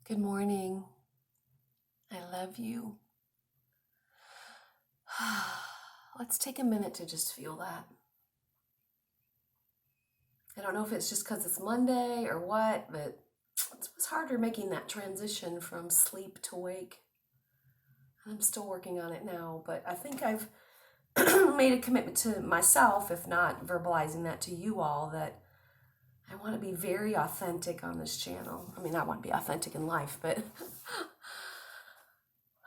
Good morning. I love you. Let's take a minute to just feel that. I don't know if it's just because it's Monday or what, but it was harder making that transition from sleep to wake. I'm still working on it now, but I think I've made a commitment to myself, if not verbalizing that to you all, that I want to be very authentic on this channel. I mean, I want to be authentic in life, but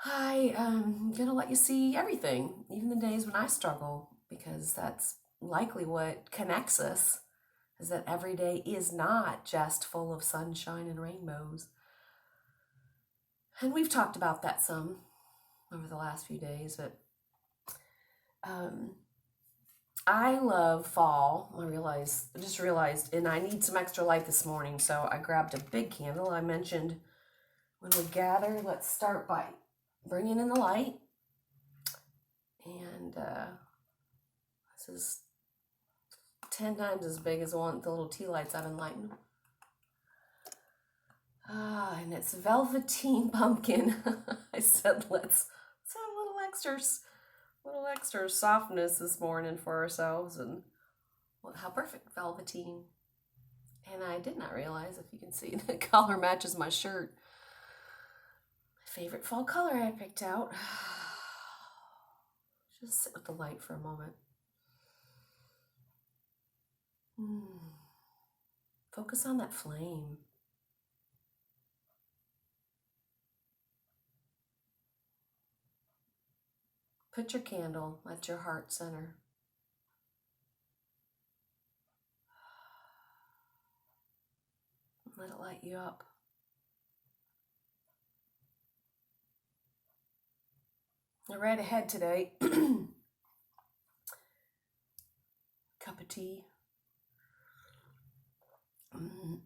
I'm going to let you see everything, even the days when I struggle, because that's likely what connects us, is that every day is not just full of sunshine and rainbows. And we've talked about that some over the last few days, but I love fall. I just realized, and I need some extra light this morning, so I grabbed a big candle. I mentioned when we gather, let's start by bringing in the light. And this is 10 times as big as the little tea lights I've been lighting. And it's velveteen pumpkin. I said let's have a little extra softness this morning for ourselves, and well, how perfect, velveteen. And I did not realize, if you can see, the color matches my shirt. My favorite fall color I picked out. Just sit with the light for a moment. Focus on that flame. Put your candle at your heart center. Let it light you up. I read ahead today. Cup of tea.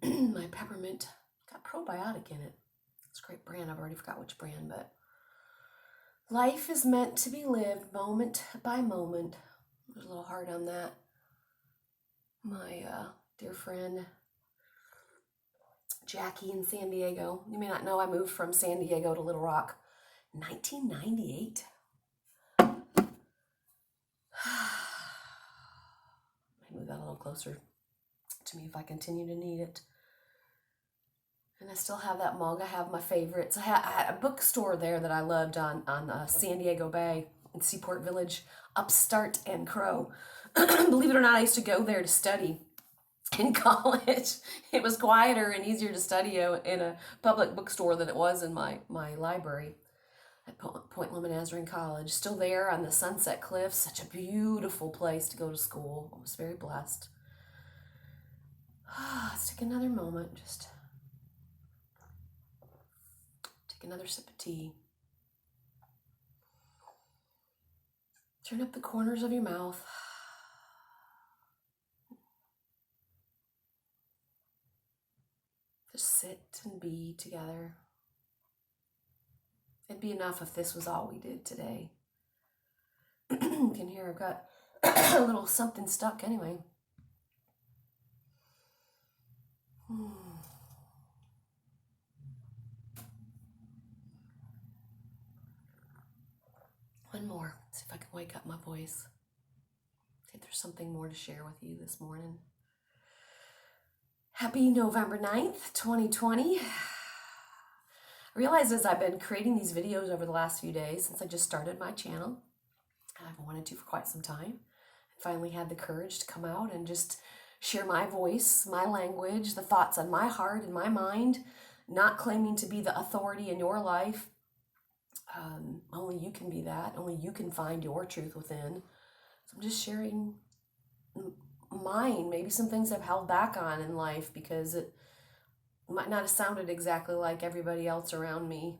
My peppermint got probiotic in it. It's a great brand. I've already forgot which brand, but life is meant to be lived moment by moment. There's a little heart on that. My dear friend Jackie in San Diego. You may not know, I moved from San Diego to Little Rock in 1998. I move that a little closer to me if I continue to need it. And I still have that mug. I have my favorites. I had a bookstore there that I loved on San Diego Bay in Seaport Village, Upstart and Crow. Believe it or not, I used to go there to study in college. It was quieter and easier to study in a public bookstore than it was in my library at Point Loma Nazarene College. Still there on the Sunset Cliffs. Such a beautiful place to go to school. I was very blessed. Let's take another moment. Just take another sip of tea. Turn up the corners of your mouth. Just sit and be together. It'd be enough if this was all we did today. You can hear I've got a little something stuck anyway. One more. See if I can wake up my voice. See if there's something more to share with you this morning. Happy November 9th, 2020. I realized as I've been creating these videos over the last few days, since I just started my channel, I've wanted to for quite some time, I finally had the courage to come out and just share my voice, my language, the thoughts on my heart and my mind, not claiming to be the authority in your life. Only you can be that. Only you can find your truth within. So I'm just sharing mine, maybe some things I've held back on in life because it might not have sounded exactly like everybody else around me.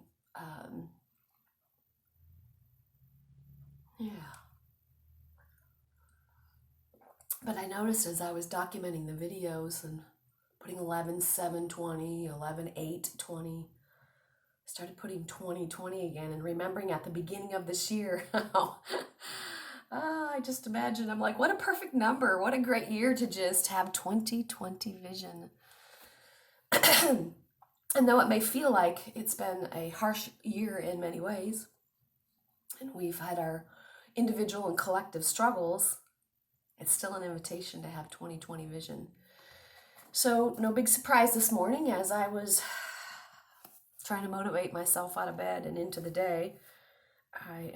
But I noticed as I was documenting the videos and putting 11/7/20, 11/8/20, I started putting 2020 again and remembering at the beginning of this year how I just imagine, I'm like, what a perfect number. What a great year to just have 2020 vision. And though it may feel like it's been a harsh year in many ways, and we've had our individual and collective struggles, it's still an invitation to have 2020 vision. So no big surprise this morning as I was trying to motivate myself out of bed and into the day. I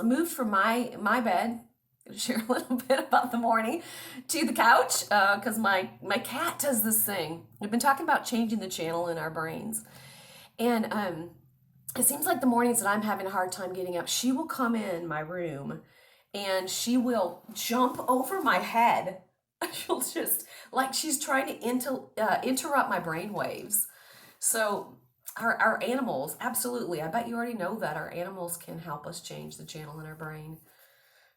moved from my bed, to share a little bit about the morning, to the couch because my cat does this thing. We've been talking about changing the channel in our brains. And it seems like the mornings that I'm having a hard time getting up, she will come in my room and she will jump over my head. She'll just, like she's trying to interrupt my brain waves. So our animals, absolutely, I bet you already know that our animals can help us change the channel in our brain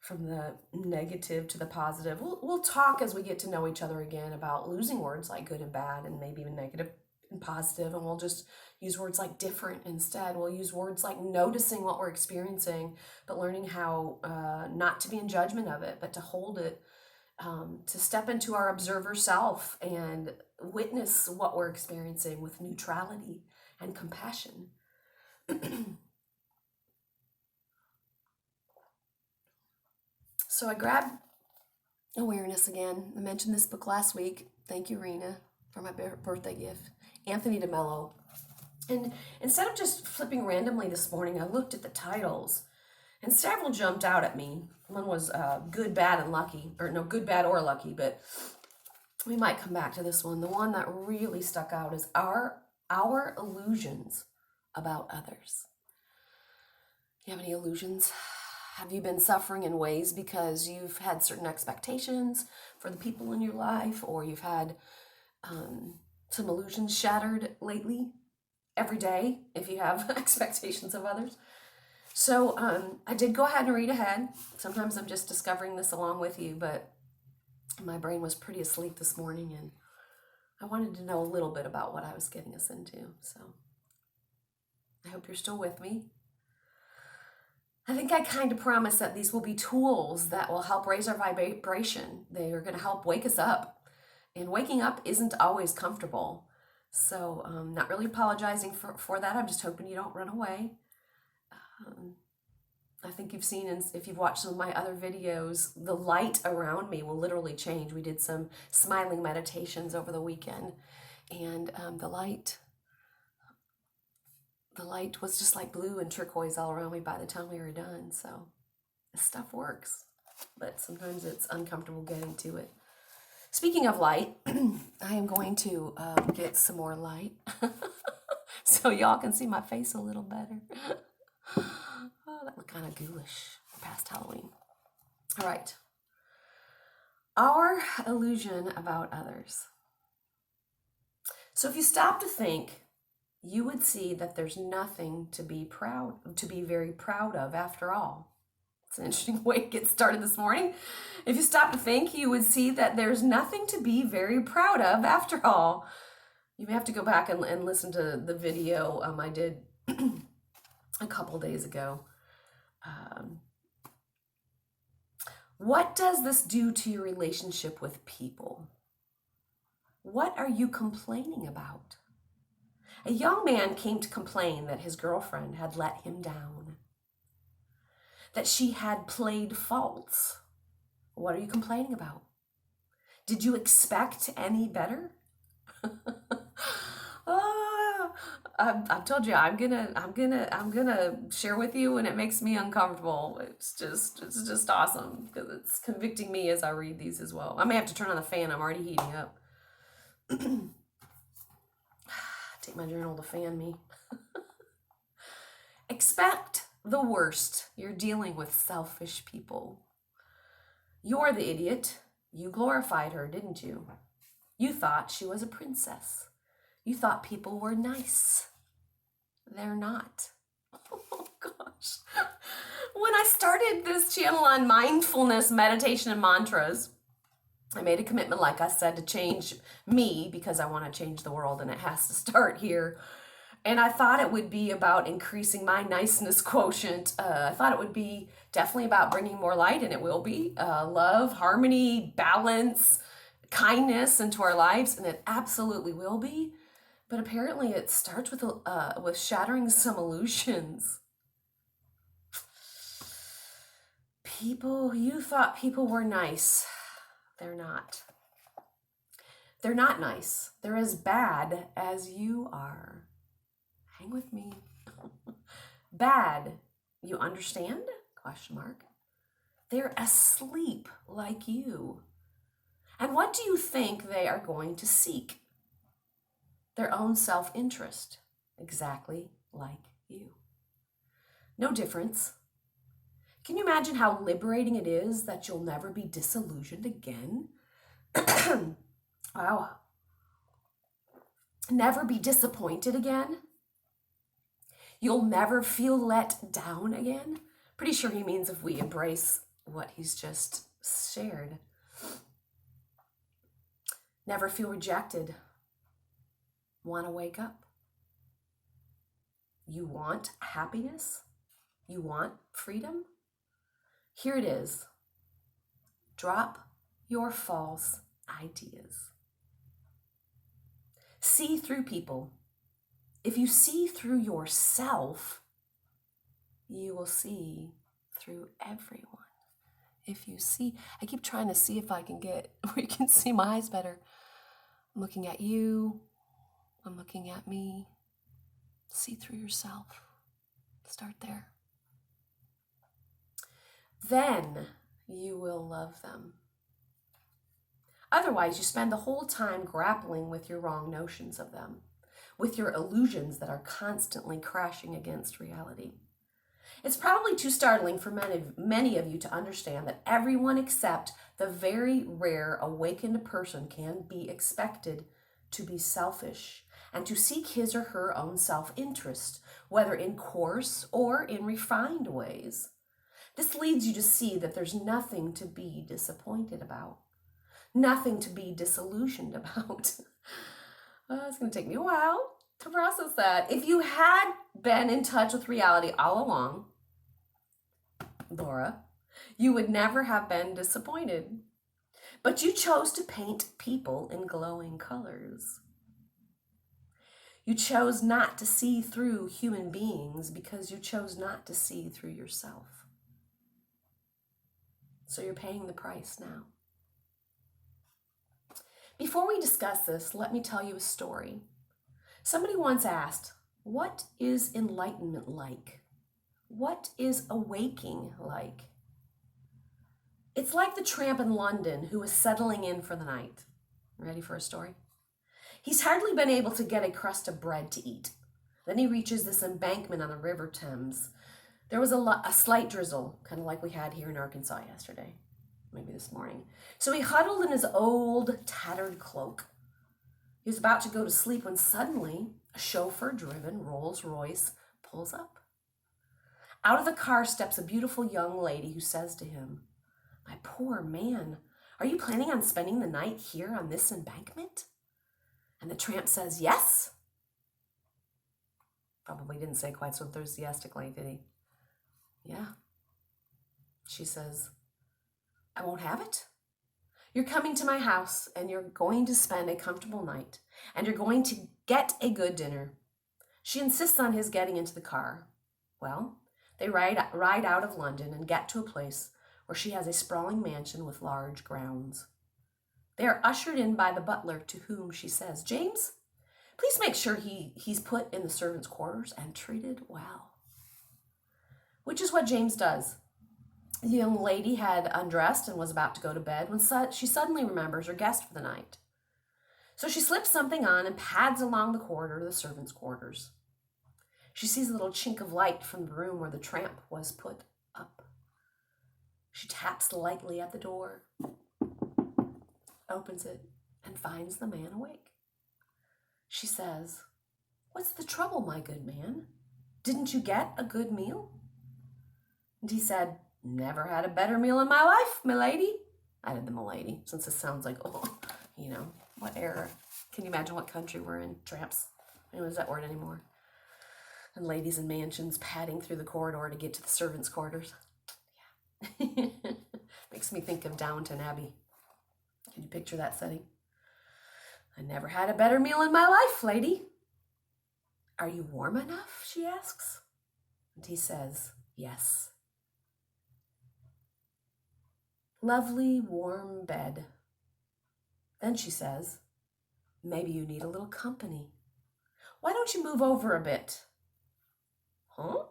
from the negative to the positive. We'll talk as we get to know each other again about losing words like good and bad and maybe even negative and positive, and we'll just use words like different instead. We'll use words like noticing what we're experiencing, but learning how not to be in judgment of it, but to hold it, to step into our observer self and witness what we're experiencing with neutrality and compassion. So I grabbed awareness again. I mentioned this book last week. Thank you, Rena, for my birthday gift. Anthony de Mello. And instead of just flipping randomly this morning, I looked at the titles and several jumped out at me. One was Good, Bad, and Lucky. Or no, Good, Bad, or Lucky, but we might come back to this one. The one that really stuck out is Our Illusions About Others. You have any illusions? Have you been suffering in ways because you've had certain expectations for the people in your life, or you've had some illusions shattered lately? Every day, if you have expectations of others. So I did go ahead and read ahead. Sometimes I'm just discovering this along with you, but my brain was pretty asleep this morning, and I wanted to know a little bit about what I was getting us into. So I hope you're still with me. I think I kind of promised that these will be tools that will help raise our vibration. They are going to help wake us up. And waking up isn't always comfortable. So not really apologizing for that. I'm just hoping you don't run away. I think you've seen, if you've watched some of my other videos, the light around me will literally change. We did some smiling meditations over the weekend. And the light was just like blue and turquoise all around me by the time we were done. So this stuff works, but sometimes it's uncomfortable getting to it. Speaking of light, I am going to get some more light so y'all can see my face a little better. Oh, that looked kind of ghoulish past Halloween. All right. Our illusion about others. So if you stop to think, you would see that there's nothing to be very proud of after all. It's an interesting way to get started this morning. If you stop to think, you would see that there's nothing to be very proud of after all. You may have to go back and listen to the video I did a couple days ago. What does this do to your relationship with people? What are you complaining about? A young man came to complain that his girlfriend had let him down, that she had played false. What are you complaining about? Did you expect any better? I've told you I'm gonna share with you, and it makes me uncomfortable. It's just awesome because it's convicting me as I read these as well. I may have to turn on the fan. I'm already heating up. Take my journal to fan me. Expect the worst. You're dealing with selfish people. You're the idiot. You glorified her, didn't you? You thought she was a princess. You thought people were nice. They're not. Oh gosh. When I started this channel on mindfulness, meditation, and mantras, I made a commitment, like I said, to change me because I want to change the world, and it has to start here. And I thought it would be about increasing my niceness quotient. I thought it would be definitely about bringing more light, and it will be. Love, harmony, balance, kindness into our lives, and it absolutely will be. But apparently it starts with shattering some illusions. You thought people were nice. They're not. They're not nice. They're as bad as you are. Hang with me. Bad. You understand? Question mark. They're asleep like you. And what do you think they are going to seek? Their own self-interest, exactly like you. No difference. Can you imagine how liberating it is that you'll never be disillusioned again? Wow. Never be disappointed again? You'll never feel let down again? Pretty sure he means if we embrace what he's just shared. Never feel rejected. Want to wake up? You want happiness? You want freedom? Here it is. Drop your false ideas. See through people. If you see through yourself, you will see through everyone. If you see, I keep trying to see if I can get where you can see my eyes better. I'm looking at you. I'm looking at me. See through yourself. Start there. Then you will love them. Otherwise, you spend the whole time grappling with your wrong notions of them, with your illusions that are constantly crashing against reality. It's probably too startling for many of you to understand that everyone except the very rare awakened person can be expected to be selfish and to seek his or her own self-interest, whether in coarse or in refined ways. This leads you to see that there's nothing to be disappointed about, nothing to be disillusioned about. It's going to take me a while to process that. If you had been in touch with reality all along, Laura, you would never have been disappointed. But you chose to paint people in glowing colors. You chose not to see through human beings because you chose not to see through yourself. So you're paying the price now. Before we discuss this, let me tell you a story. Somebody once asked, what is enlightenment like? What is awaking like? It's like the tramp in London who is settling in for the night. Ready for a story? He's hardly been able to get a crust of bread to eat. Then he reaches this embankment on the River Thames. There was a slight drizzle, kind of like we had here in Arkansas yesterday, maybe this morning. So he huddled in his old, tattered cloak. He was about to go to sleep when suddenly a chauffeur-driven Rolls-Royce pulls up. Out of the car steps a beautiful young lady who says to him, "My poor man, are you planning on spending the night here on this embankment?" And the tramp says, "Yes." Probably didn't say quite so enthusiastically, did he? "Yeah." She says, "I won't have it. You're coming to my house and you're going to spend a comfortable night and you're going to get a good dinner." She insists on his getting into the car. Well, they ride out of London and get to a place where she has a sprawling mansion with large grounds. They are ushered in by the butler, to whom she says, "James, please make sure he's put in the servants' quarters and treated well." Which is what James does. The young lady had undressed and was about to go to bed when she suddenly remembers her guest for the night. So she slips something on and pads along the corridor to the servants' quarters. She sees a little chink of light from the room where the tramp was put up. She taps lightly at the door, opens it, and finds the man awake. She says, "What's the trouble, my good man? Didn't you get a good meal?" And he said, "Never had a better meal in my life, milady." I added the milady, since it sounds like, what era? Can you imagine what country we're in? Tramps. I don't use that word anymore. And ladies in mansions padding through the corridor to get to the servants' quarters. Yeah. Makes me think of Downton Abbey. Can you picture that setting? "I never had a better meal in my life, lady. Are you warm enough? She asks. And he says, yes. Lovely, warm bed. Then she says, maybe you need a little company. Why don't you move over a bit? Huh?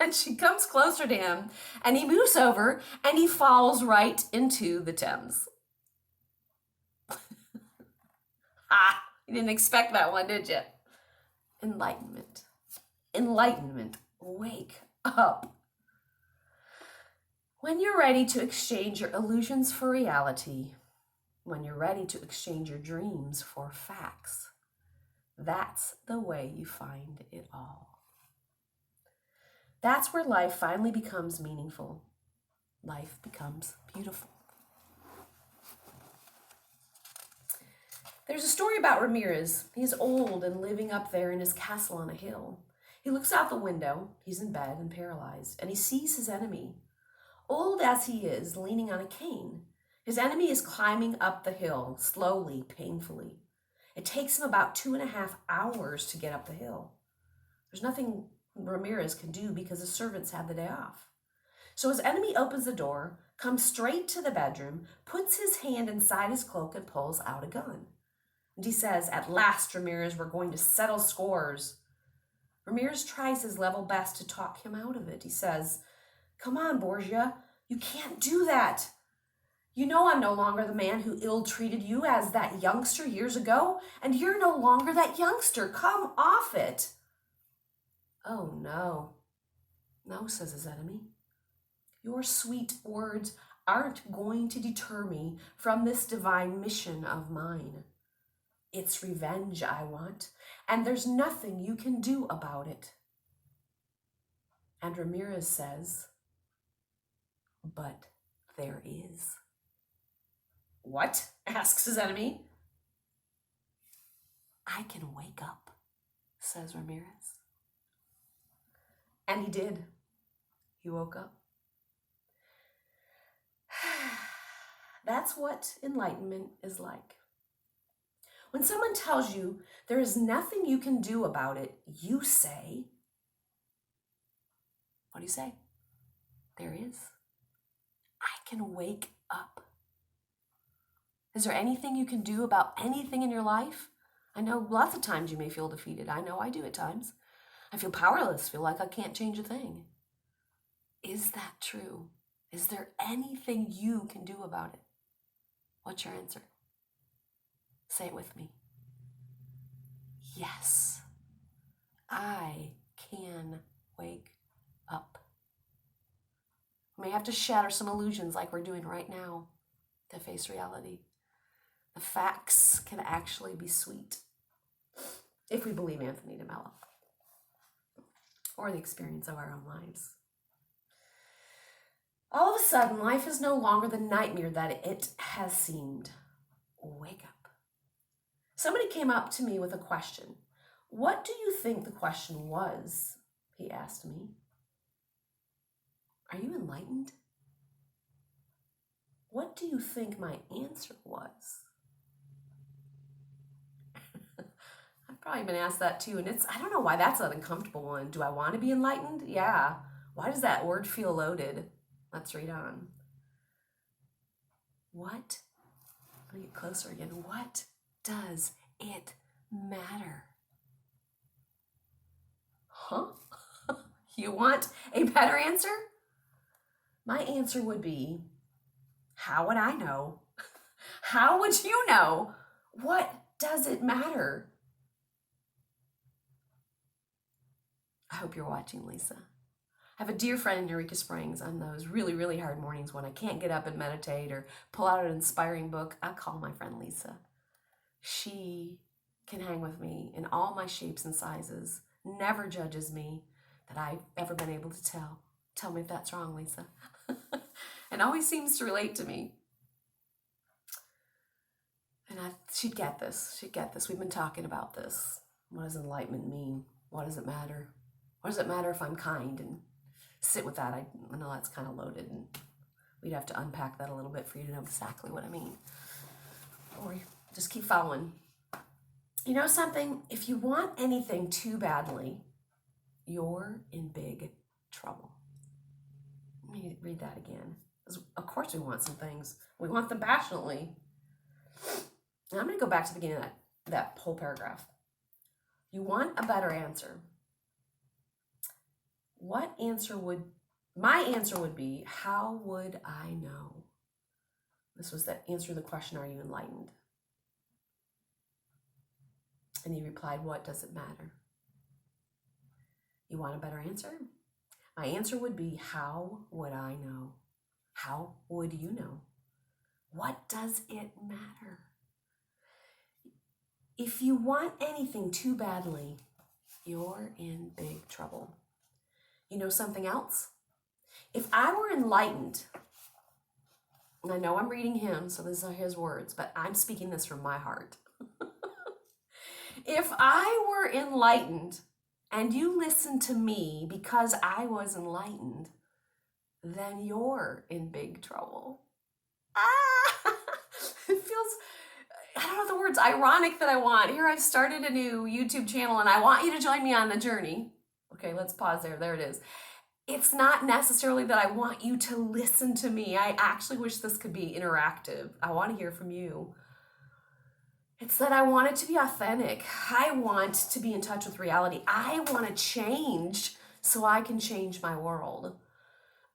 And she comes closer to him, and he moves over, and he falls right into the Thames. Ah, you didn't expect that one, did you? Enlightenment. Enlightenment. Wake up. When you're ready to exchange your illusions for reality, when you're ready to exchange your dreams for facts, that's the way you find it all. That's where life finally becomes meaningful. Life becomes beautiful. There's a story about Ramirez. He's old and living up there in his castle on a hill. He looks out the window. He's in bed and paralyzed, and he sees his enemy. Old as he is, leaning on a cane. His enemy is climbing up the hill, slowly, painfully. It takes him about 2.5 hours to get up the hill. There's nothing Ramirez can do because the servants had the day off. So his enemy opens the door, comes straight to the bedroom, puts his hand inside his cloak and pulls out a gun. And he says, at last, Ramirez, we're going to settle scores. Ramirez tries his level best to talk him out of it. He says, come on, Borgia, you can't do that. You know I'm no longer the man who ill-treated you as that youngster years ago, and you're no longer that youngster. Come off it. Oh, no. No, says his enemy. Your sweet words aren't going to deter me from this divine mission of mine. It's revenge I want, and there's nothing you can do about it. And Ramirez says, but there is. What? Asks his enemy. I can wake up, says Ramirez. And he did. He woke up. That's what enlightenment is like. When someone tells you there is nothing you can do about it, you say, what do you say? There is. I can wake up. Is there anything you can do about anything in your life? I know lots of times you may feel defeated. I know I do at times. I feel powerless, feel like I can't change a thing. Is that true? Is there anything you can do about it? What's your answer? Say it with me. Yes, I can wake up. We may have to shatter some illusions like we're doing right now to face reality. The facts can actually be sweet if we believe Anthony de Mello or the experience of our own lives. All of a sudden, life is no longer the nightmare that it has seemed. Wake up. Somebody came up to me with a question. What do you think the question was? He asked me. Are you enlightened? What do you think my answer was? I've probably been asked that too, and I don't know why that's an uncomfortable one. Do I want to be enlightened? Yeah. Why does that word feel loaded? Let's read on. What? Let me get closer again. What does it matter? Huh? You want a better answer? My answer would be, how would I know? How would you know? What does it matter? I hope you're watching, Lisa. I have a dear friend in Eureka Springs. On those really, really hard mornings when I can't get up and meditate or pull out an inspiring book, I call my friend Lisa. She can hang with me in all my shapes and sizes, never judges me that I've ever been able to tell. Tell me if that's wrong, Lisa. And always seems to relate to me. And she'd get this. She'd get this. We've been talking about this. What does enlightenment mean? What does it matter? What does it matter if I'm kind? And sit with that. I know that's kind of loaded, and we'd have to unpack that a little bit for you to know exactly what I mean. Or just keep following. You know something? If you want anything too badly, you're in big trouble. Let me read that again. Of course we want some things. We want them passionately. And I'm going to go back to the beginning of that whole paragraph. You want a better answer. My answer would be, how would I know? This was the answer to the question, are you enlightened? And he replied, what does it matter? You want a better answer? My answer would be, how would I know? How would you know? What does it matter? If you want anything too badly, you're in big trouble. You know something else? If I were enlightened, and I know I'm reading him, so these are his words, but I'm speaking this from my heart. If I were enlightened and you listened to me because I was enlightened, then you're in big trouble. It feels, I don't know the words, ironic that I want. Here I've started a new YouTube channel and I want you to join me on the journey. Okay, let's pause there. There it is. It's not necessarily that I want you to listen to me. I actually wish this could be interactive. I want to hear from you. It's that I want it to be authentic. I want to be in touch with reality. I want to change so I can change my world.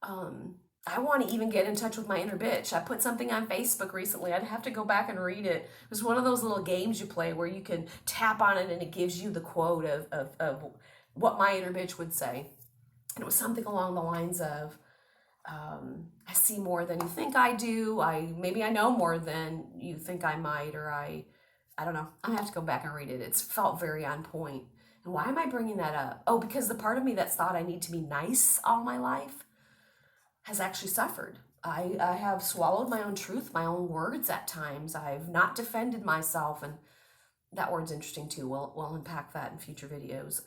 I want to even get in touch with my inner bitch. I put something on Facebook recently. I'd have to go back and read it. It was one of those little games you play where you can tap on it and it gives you the quote of what my inner bitch would say. And it was something along the lines of, I see more than you think I do. Maybe I know more than you think I might, or I don't know. I have to go back and read it. It's felt very on point. And why am I bringing that up? Oh, because the part of me that's thought I need to be nice all my life has actually suffered. I have swallowed my own truth, my own words at times. I've not defended myself, and that word's interesting too. We'll unpack that in future videos.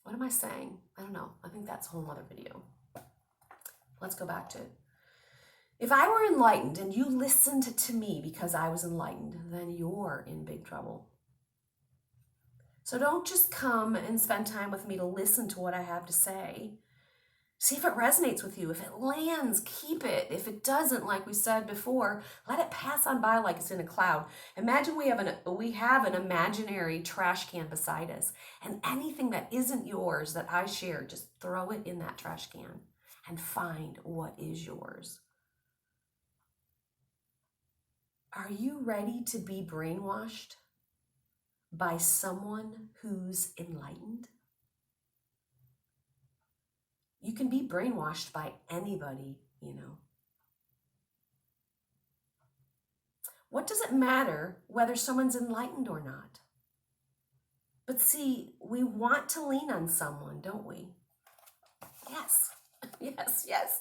What am I saying? I don't know. I think that's a whole other video. Let's go back to it. If I were enlightened and you listened to me because I was enlightened, then you're in big trouble. So don't just come and spend time with me to listen to what I have to say. See if it resonates with you. If it lands, keep it. If it doesn't, like we said before, let it pass on by like it's in a cloud. Imagine we have an imaginary trash can beside us, and anything that isn't yours that I share, just throw it in that trash can and find what is yours. Are you ready to be brainwashed by someone who's enlightened? You can be brainwashed by anybody, you know. What does it matter whether someone's enlightened or not? But see, we want to lean on someone, don't we? Yes, yes.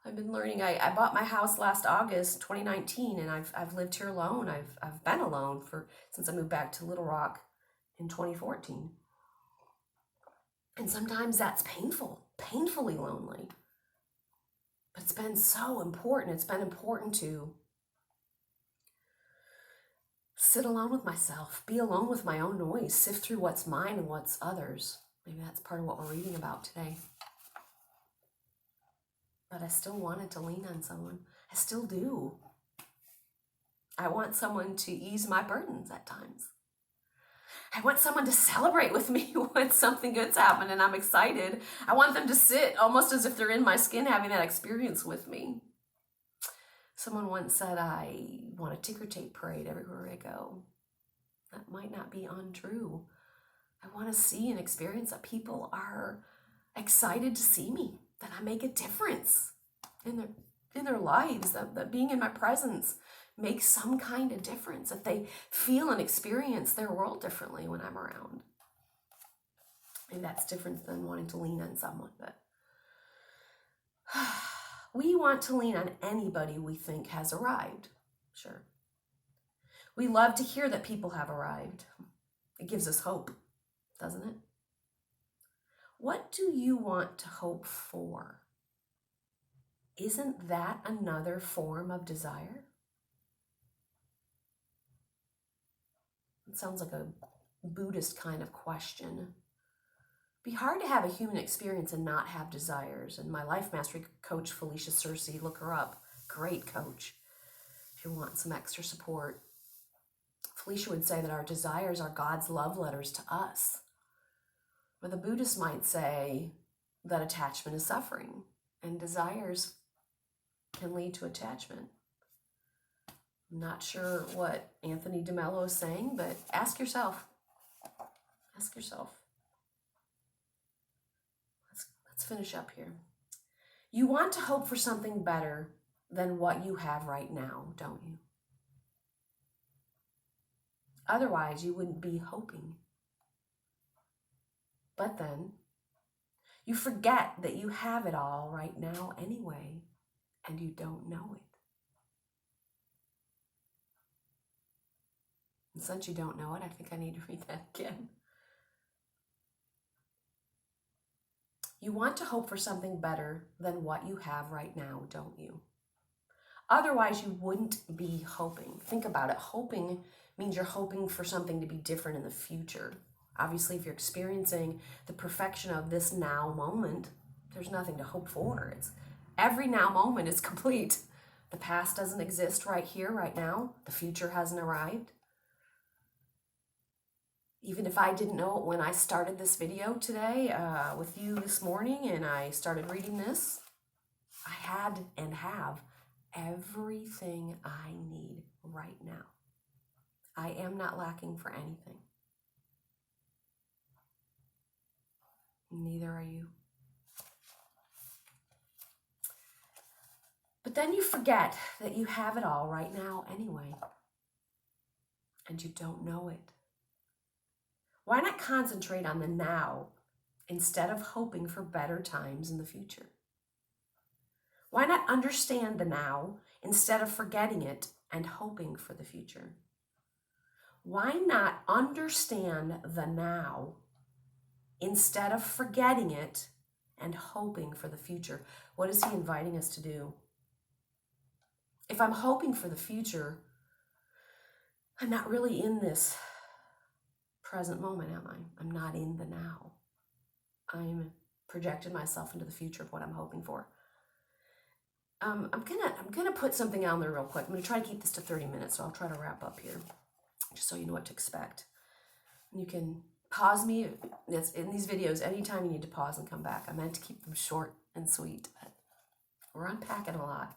I've been learning. I bought my house last August 2019, and I've lived here alone. I've been alone since I moved back to Little Rock in 2014. And sometimes that's painfully lonely. But it's been so important. It's been important to sit alone with myself, be alone with my own noise, sift through what's mine and what's others. Maybe that's part of what we're reading about today. But I still wanted to lean on someone. I still do. I want someone to ease my burdens at times. I want someone to celebrate with me when something good's happened and I'm excited. I want them to sit almost as if they're in my skin having that experience with me. Someone once said, I want a ticker tape parade everywhere I go. That might not be untrue. I want to see and experience that people are excited to see me, that I make a difference in their lives, that being in my presence makes some kind of difference, that they feel and experience their world differently when I'm around. Maybe that's different than wanting to lean on someone, but we want to lean on anybody we think has arrived. Sure. We love to hear that people have arrived. It gives us hope, doesn't it? What do you want to hope for? Isn't that another form of desire? It sounds like a Buddhist kind of question. Be hard to have a human experience and not have desires. And my life mastery coach, Felicia Searcy, look her up. Great coach if you want some extra support. Felicia would say that our desires are God's love letters to us. But the Buddhists might say that attachment is suffering and desires can lead to attachment. I'm not sure what Anthony de Mello is saying, but ask yourself. Ask yourself. Let's finish up here. You want to hope for something better than what you have right now, don't you? Otherwise, you wouldn't be hoping. But then, you forget that you have it all right now anyway, and you don't know it. And since you don't know it, I think I need to read that again. You want to hope for something better than what you have right now, don't you? Otherwise, you wouldn't be hoping. Think about it. Hoping means you're hoping for something to be different in the future. Obviously, if you're experiencing the perfection of this now moment, there's nothing to hope for. Every now moment is complete. The past doesn't exist right here, right now. The future hasn't arrived. Even if I didn't know it when I started this video today with you this morning and I started reading this, I had and have everything I need right now. I am not lacking for anything. Neither are you. But then you forget that you have it all right now anyway, and you don't know it. Why not concentrate on the now instead of hoping for better times in the future? Why not understand the now instead of forgetting it and hoping for the future? Why not understand the now instead of forgetting it and hoping for the future? What is he inviting us to do? If I'm hoping for the future, I'm not really in this present moment, am I? I'm not in the now. I'm projecting myself into the future of what I'm hoping for. I'm gonna put something on there real quick. I'm gonna try to keep this to 30 minutes, so I'll try to wrap up here, just so you know what to expect. You can pause me in these videos anytime you need to pause and come back. I meant to keep them short and sweet, but we're unpacking a lot.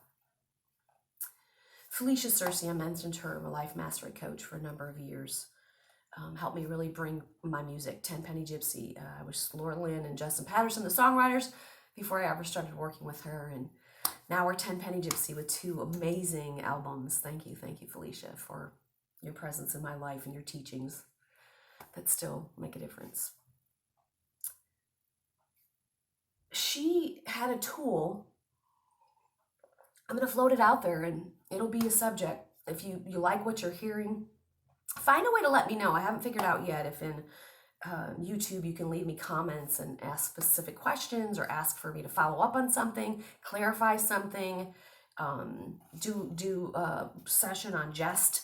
Felicia Searcy, I mentioned her, I'm a life mastery coach for a number of years. Helped me really bring my music, 10 Penny Gypsy. I was Lynn and Justin Patterson, the songwriters, before I ever started working with her. And now we're 10 Penny Gypsy with 2 amazing albums. Thank you, Felicia, for your presence in my life and your teachings that still make a difference. She had a tool. I'm going to float it out there, and it'll be a subject. If you like what you're hearing, find a way to let me know. I haven't figured out yet if in YouTube you can leave me comments and ask specific questions or ask for me to follow up on something, clarify something, do a session on just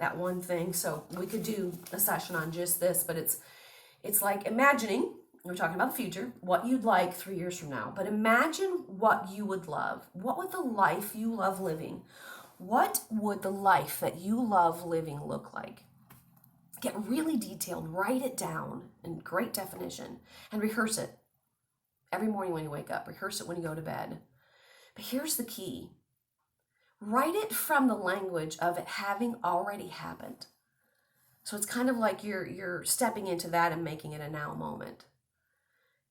that one thing. So we could do a session on just this, but it's like imagining, we're talking about the future, what you'd like 3 years from now, but imagine what you would love. What would the life you love living? What would the life that you love living look like? Get really detailed, write it down in great definition, and rehearse it every morning when you wake up. Rehearse it when you go to bed. But here's the key. Write it from the language of it having already happened. So it's kind of like you're stepping into that and making it a now moment.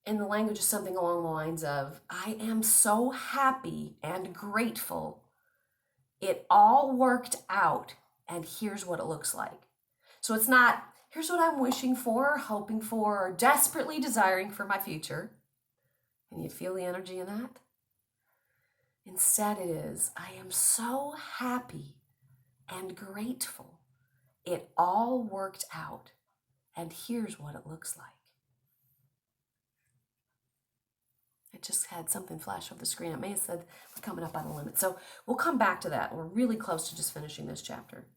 And the language is something along the lines of, I am so happy and grateful. It all worked out, and here's what it looks like. So it's not, here's what I'm wishing for, hoping for, or desperately desiring for my future. And you feel the energy in that? Instead it is, I am so happy and grateful. It all worked out, and here's what it looks like. I just had something flash over the screen. It may have said we're coming up on the limit. So we'll come back to that. We're really close to just finishing this chapter.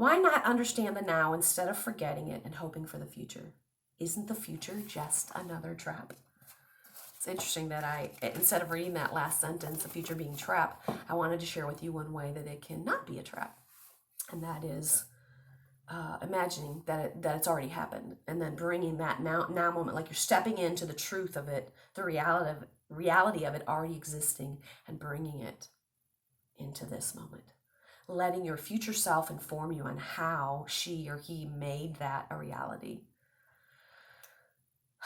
Why not understand the now instead of forgetting it and hoping for the future? Isn't the future just another trap? It's interesting that instead of reading that last sentence, the future being trap, I wanted to share with you one way that it cannot be a trap. And that is imagining that it's already happened, and then bringing that now moment, like you're stepping into the truth of it, the reality of it already existing, and bringing it into this moment. Letting your future self inform you on how she or he made that a reality.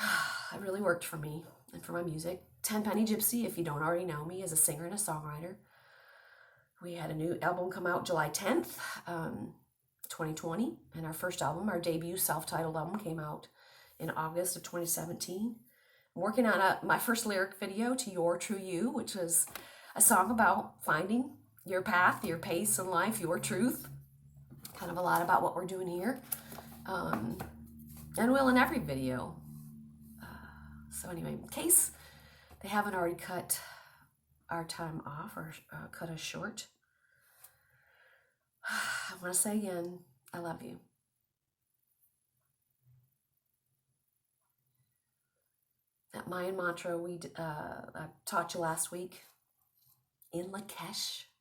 It really worked for me and for my music. Tenpenny Gypsy, if you don't already know me, is a singer and a songwriter. We had a new album come out July 10th, 2020, and our first album, our debut self-titled album, came out in August of 2017. I'm working on my first lyric video to Your True You, which is a song about finding your path, your pace in life, your truth. Kind of a lot about what we're doing here. And will in every video. So anyway, in case they haven't already cut our time off or cut us short, I want to say again, I love you. That Mayan mantra I taught you last week, in Lakesh,